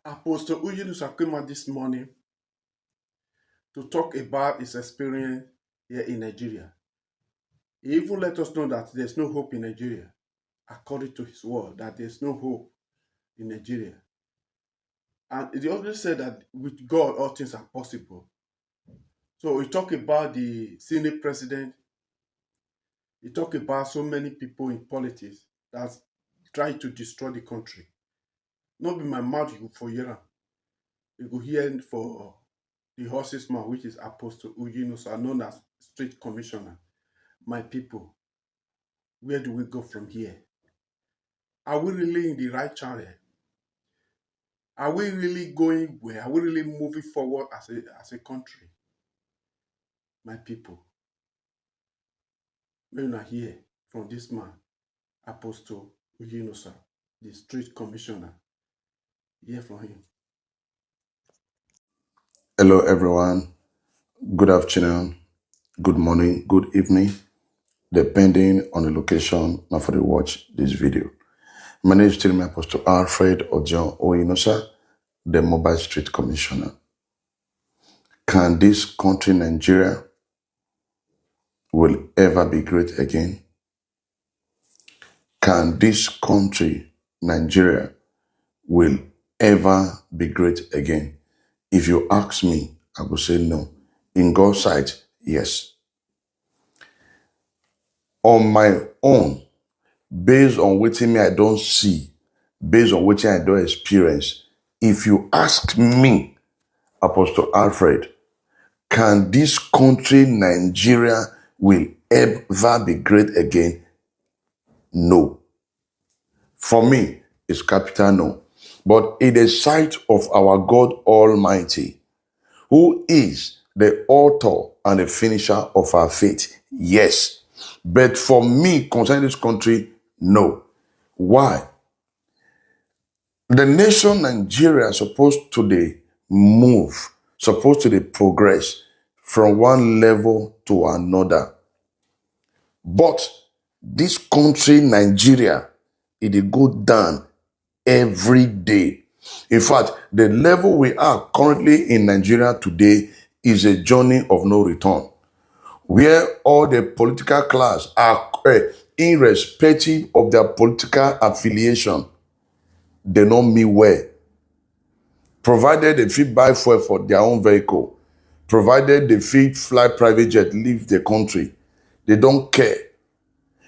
Apostle Uyinu Sakuma this morning to talk about his experience here in Nigeria. He even let us know that there's no hope in Nigeria, according to his word, that there's no hope in Nigeria. And he always said that with God, all things are possible. So he talked about the Senate president. He talked about so many people in politics that try to destroy the country. Not be my mouth you go for hear am. You go hear for the horse's mouth, which is Apostle Uyinu, known as Street Commissioner. My people, where do we go from here? Are we really in the right channel? Are we really going where? Are we really moving forward as a country? My people, may you hear from this man, Apostle Uyinu, the Street Commissioner. Hear from him. Hello, everyone. Good afternoon, good morning, good evening, depending on the location now for the watch this video. My name is still Apostle Alfred Ojon Oyinosa, the Mobile Street Commissioner. Can this country, Nigeria, will ever be great again? Can this country, Nigeria, will ever be great again? If you ask me, I will say no. In God's sight, yes. On my own, based on what I don't see, based on what I don't experience, if you ask me, Apostle Alfred, can this country, Nigeria, will ever be great again? No. For me, it's capital no. But in the sight of our God Almighty, who is the author and the finisher of our faith, yes. But for me, concerning this country, no. Why? The nation Nigeria is supposed to move, supposed to progress from one level to another. But this country, Nigeria, it go down every day. In fact, the level we are currently in Nigeria today is a journey of no return, where all the political class are, irrespective of their political affiliation, they know me well. Provided they fit buy fuel for their own vehicle, provided they fit fly private jet, leave the country, they don't care.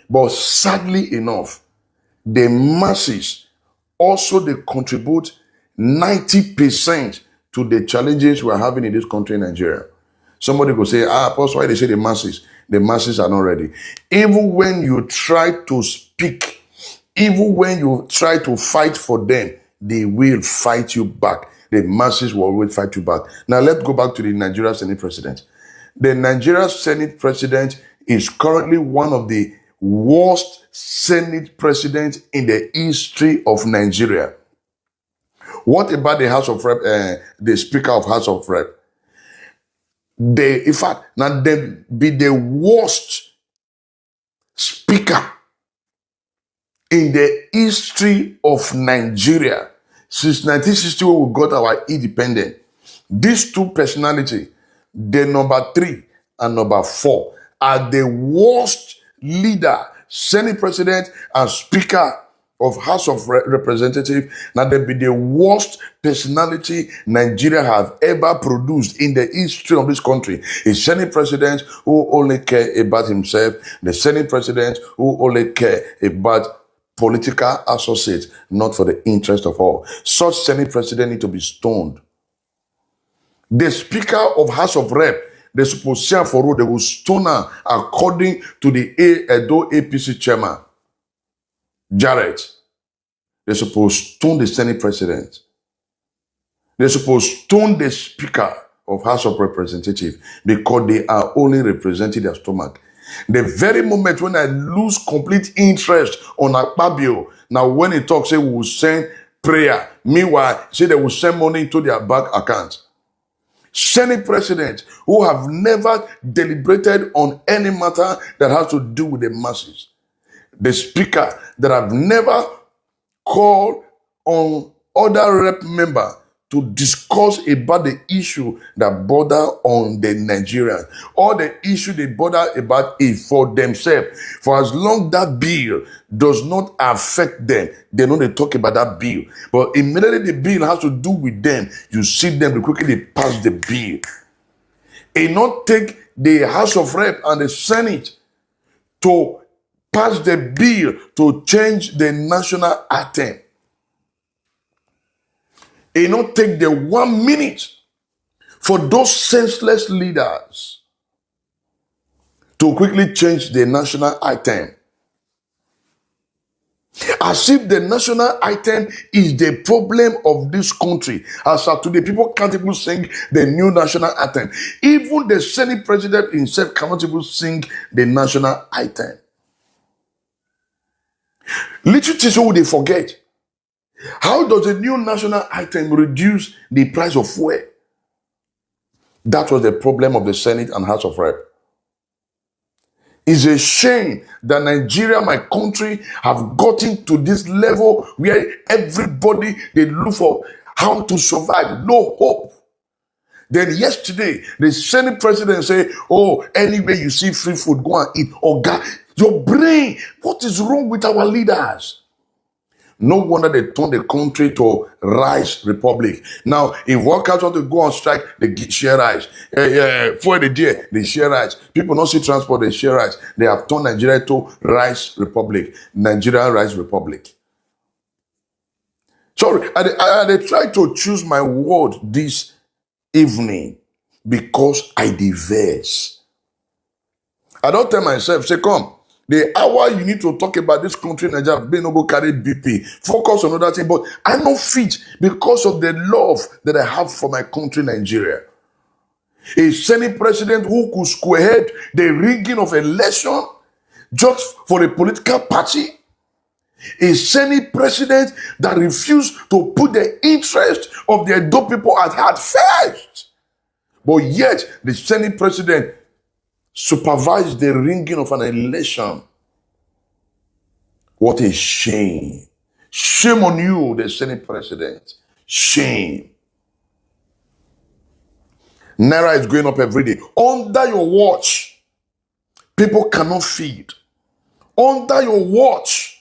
But sadly enough, the masses also they contribute 90% to the challenges we're having in this country, Nigeria. Somebody could say, Apostle, why they say the masses? The masses are not ready. Even when you try to speak, even when you try to fight for them, they will fight you back. The masses will always fight you back. Now, let's go back to the Nigeria Senate President. The Nigeria Senate President is currently one of the worst Senate presidents in the history of Nigeria. What about the House of Rep, the Speaker of House of Rep? In fact, now they be the worst speaker in the history of Nigeria since 1960 when we got our independence. These two personalities, the number 3 and number 4, are the worst leader, Senate President and Speaker of House of Representatives. Now they be the worst personality Nigeria have ever produced in the history of this country. A Senate President who only care about himself, the Senate President who only care about political associates, not for the interest of all. Such Senate President need to be stoned. The Speaker of House of Rep, they supposed to for road, they will stone her according to the Edo APC chairman, Jarrett. They supposed to stone the Senate President. They supposed to stone the Speaker of House of Representatives because they are only representing their stomach. The very moment when I lose complete interest on Akpabio, now when he talks, say we will send prayer. Meanwhile, say they will send money into their bank account. Senate presidents who have never deliberated on any matter that has to do with the masses. The speaker that have never called on other rep member to discuss about the issue that bother on the Nigerians. All the issue they bother about is for themselves. For as long that bill does not affect them, they know they talk about that bill. But immediately the bill has to do with them, you see them, they quickly pass the bill. It not take the House of Rep and the Senate to pass the bill to change the national anthem. It not take the 1 minute for those senseless leaders to quickly change the national anthem. As if the national anthem is the problem of this country. As of today, people can't even sing the new national anthem. Even the Senate president himself cannot even sing the national anthem. Little things will they forget. How does the new national anthem reduce the price of fuel? That was the problem of the Senate and House of Rep. It's a shame that Nigeria, my country, have gotten to this level where everybody, they look for how to survive. No hope. Then yesterday, the Senate president said, oh, anyway you see free food, go and eat. Oh God, your brain, what is wrong with our leaders? No wonder they turned the country to rice republic. Now, if workers want to go on strike, they share rice. For the day, they share rice. People don't see transport, they share rice. They have turned Nigeria to rice republic. Nigeria rice republic. Sorry, I try to choose my word this evening because I diverse. I don't tell myself, say, come. The hour you need to talk about this country, Nigeria, being no go carry BP, focus on other things, but I'm not fit because of the love that I have for my country, Nigeria. A Senate president who could square head the rigging of election just for a political party. A Senate president that refused to put the interest of the Edo people at heart first. But yet, the Senate president supervise the ringing of an election. What a shame. Shame on you, the Senate president. Shame. Naira is going up every day. Under your watch, people cannot feed. Under your watch,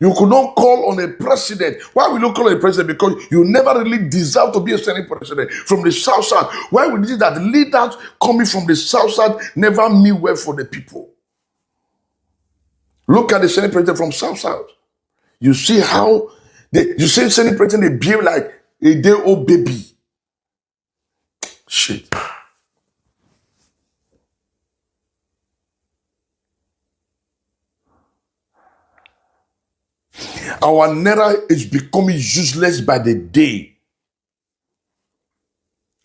you could not call on a president. Why will you call on a president? Because you never really deserve to be a Senate president from the South South. Why would it be that leaders coming from the South South never mean well for the people? Look at the Senate president from South South. You see how you say Senate president, they behave like a day-old baby. Shit. Our naira is becoming useless by the day.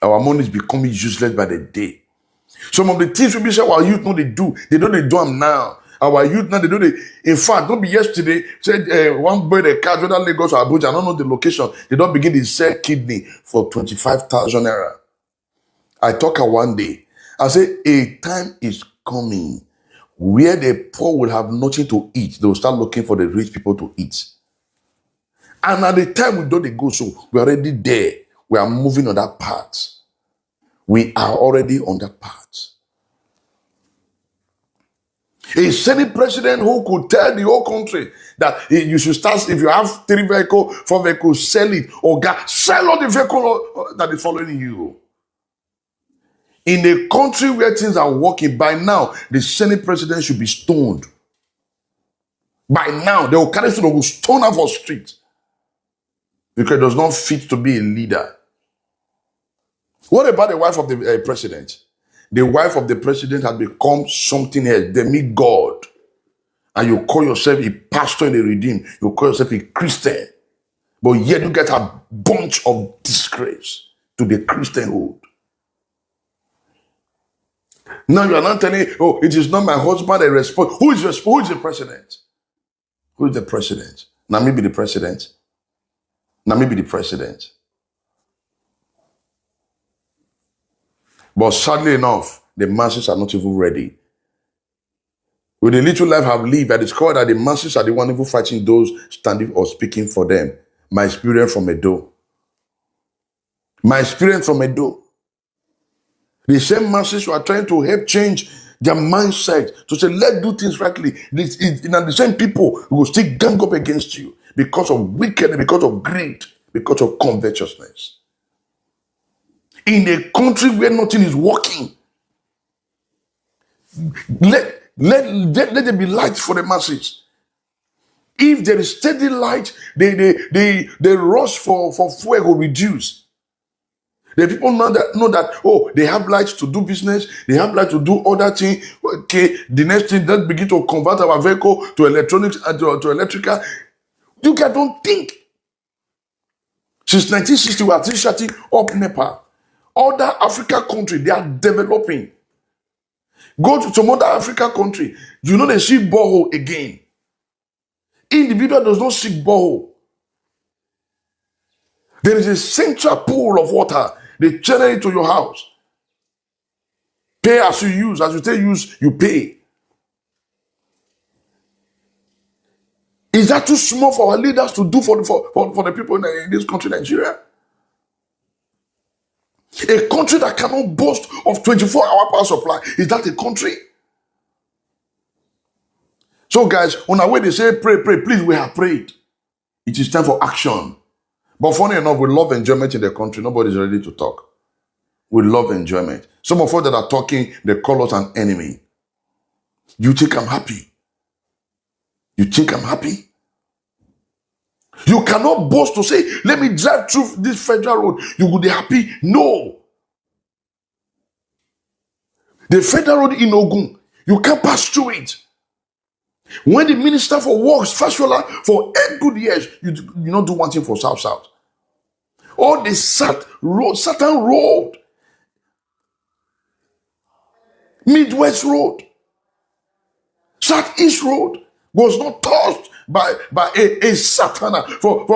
Our money is becoming useless by the day. Some of the things we say our youth know they do them now. Our youth now they do they. In fact, don't be yesterday said one boy the catch whether Lagos or Abuja, I don't know the location. They don't begin to sell kidney for 25,000 naira. I talk one day. I say a time is coming where the poor will have nothing to eat. They will start looking for the rich people to eat. And at the time we don't they go, so we're already there. We are moving on that path. We are already on that path. A Senate president who could tell the whole country that you should start, if you have 3 vehicles, 4 vehicles, sell it. Or sell all the vehicles that is following you. In a country where things are working, by now, the Senate president should be stoned. By now, they will carry stone, they will stone her for street. Because it does not fit to be a leader. What about the wife of the president? The wife of the president has become something else, demigod. And you call yourself a pastor in the redeemed. You call yourself a Christian. But yet you get a bunch of disgrace to the Christianhood. Now you are not telling, oh, it is not my husband that responds. Who is the president? Who is the president? Now maybe the president. Now maybe the president. But sadly enough, the masses are not even ready. With the little life I've lived, I discovered that the masses are the one who fighting those standing or speaking for them. My experience from Edo. My experience from Edo, the same masses who are trying to help change their mindset to say, let's do things rightly. The same people who will still gang up against you because of wickedness, because of greed, because of covetousness. In a country where nothing is working, let there be light for the masses. If there is steady light, the rush for fuel will reduce. The people know that, oh, they have lights to do business, they have light to do other things. Okay, the next thing, let's begin to convert our vehicle to electronics and to electrical. You guys don't think. Since 1960, we are still shutting up Nepal. Other African countries, they are developing. Go to some other African country, you know they see borehole again. Individual does not seek borehole. There is a central pool of water. They channel it to your house. Pay as you use. As you say use, you pay. Is that too small for our leaders to do for the people in this country, Nigeria? A country that cannot boast of 24-hour power supply, is that a country? So guys, on our way they say pray, please, we have prayed. It is time for action. But funny enough, we love enjoyment in the country. Nobody's ready to talk. We love enjoyment. Some of us that are talking, they call us an enemy. You think I'm happy? You think I'm happy? You cannot boast to say, let me drive through this federal road. You will be happy. No. The federal road in Ogun, you can't pass through it. When the Minister for Works, Fashola, for 8 good years, you not do one thing for South. All the Saturn Road, Midwest Road, Southeast Road was not touched by a Satana, from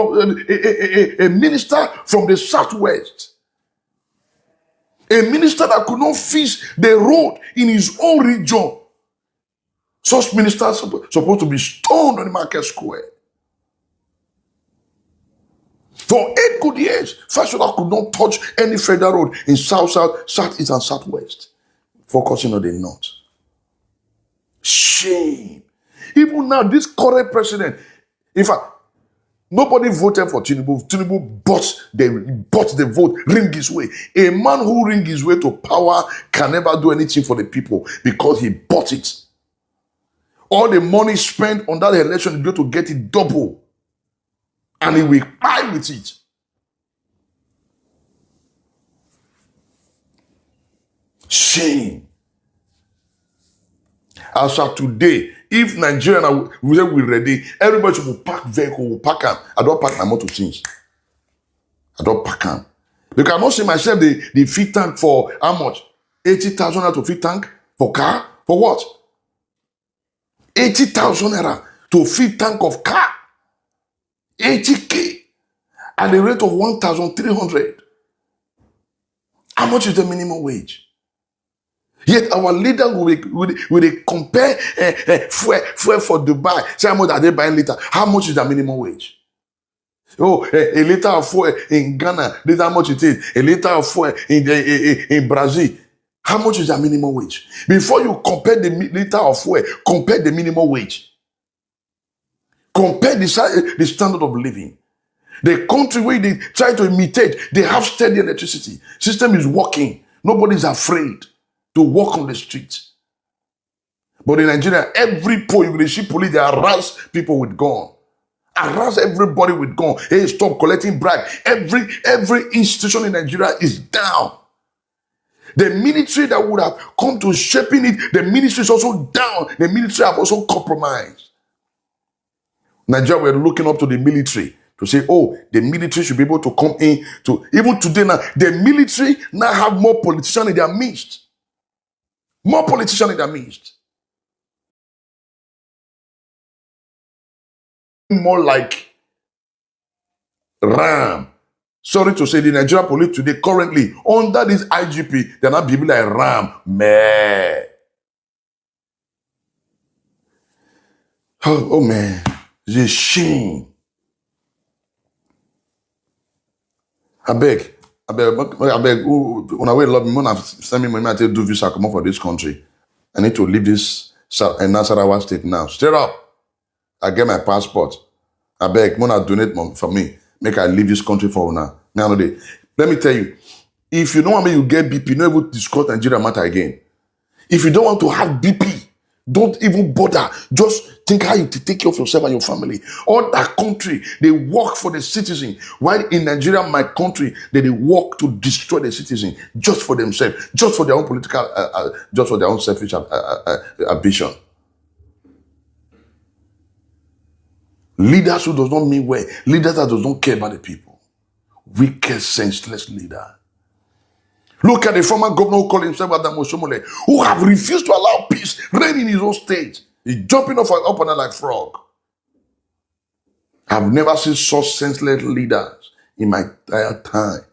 a minister from the Southwest. A minister that could not fix the road in his own region. Such ministers supposed to be stoned on the market square. For 8 good years, Fashola could not touch any federal road in South, Southeast, and Southwest, focusing on the North. Shame. Even now, this current president, in fact, nobody voted for Tinubu. Tinubu bought the vote, ring his way. A man who ring his way to power can never do anything for the people because he bought it. All the money spent on that election is going to get it double. And he will buy with it. Shame. As of today, if Nigeria we're ready, everybody will pack vehicle, will pack them. I don't pack my motor since. I don't pack them. You cannot see myself the fit tank for how much? 80,000 naira to fit tank for car? For what? 80,000 naira to fit tank of car. 80K at the rate of 1,300. How much is the minimum wage? Yet our leaders will compare fuel for Dubai. Say how much are they buying liter? How much is the minimum wage? Oh, a liter of fuel in Ghana, this is how much it is. A liter of fuel in Brazil, how much is the minimum wage? Before you compare the liter of fuel, compare the minimum wage. Compare the standard of living. The country where they try to imitate, they have steady electricity. System is working. Nobody's afraid to walk on the streets. But in Nigeria, every poll, you will see police, they harass people with gun. Harass everybody with gun. Hey, stop collecting bribe. Every institution in Nigeria is down. The military that would have come to shaping it, the ministry is also down. The military have also compromised. Nigeria, we're looking up to the military to say, oh, the military should be able to come in to, even today now, the military now have more politicians in their midst. More politicians in their midst. More like RAM. Sorry to say, the Nigerian police today, currently, under this IGP, they're not behaving like RAM. Man. Oh man. It's a shame. I beg. I beg, when I wait love me, when I send me money, I tell you do visa, come out for this country. I need to leave this Nasarawa state now. Straight up. I get my passport. I beg, when I donate money for me, make I leave this country for now. Now, let me tell you, if you don't want me, you get BP, no even discuss Nigeria matter again. If you don't want to have BP, don't even bother. Just think how you take care of yourself and your family. All that country, they work for the citizen. While in Nigeria, my country, they work to destroy the citizen just for themselves, just for their own political, just for their own selfish ambition. Leaders who does not mean well, leaders that does not care about the people. Wicked, senseless leader. Look at the former governor who called himself Adam Oshomole, who have refused to allow peace reign in his own state. He's jumping off up on it like frog. I've never seen such senseless leaders in my entire time.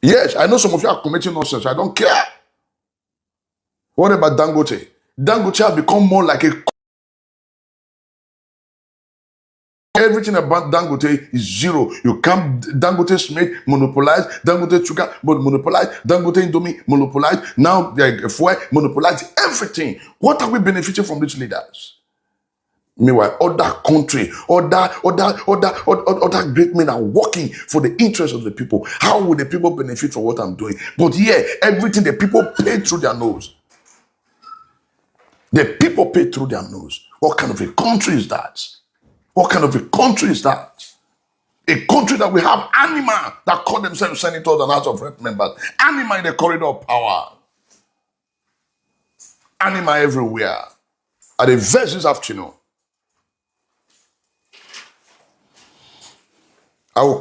Yes, I know some of you are committing nonsense. I don't care. What about Dangote? Dangote has become more like a... Everything about Dangote is zero. You can't... Dangote Smith monopolized, Dangote Sugar monopolized, Dangote Indomie monopolized, now Fuel monopolized everything. What are we benefiting from these leaders? Meanwhile, other country, other great men are working for the interest of the people. How will the people benefit from what I'm doing? But here, everything the people pay through their nose. The people pay through their nose. What kind of a country is that? What kind of a country is that? A country that we have animal that call themselves senators and House of Rep members. Animal in the corridor of power. Animal everywhere. At the verse this afternoon, I will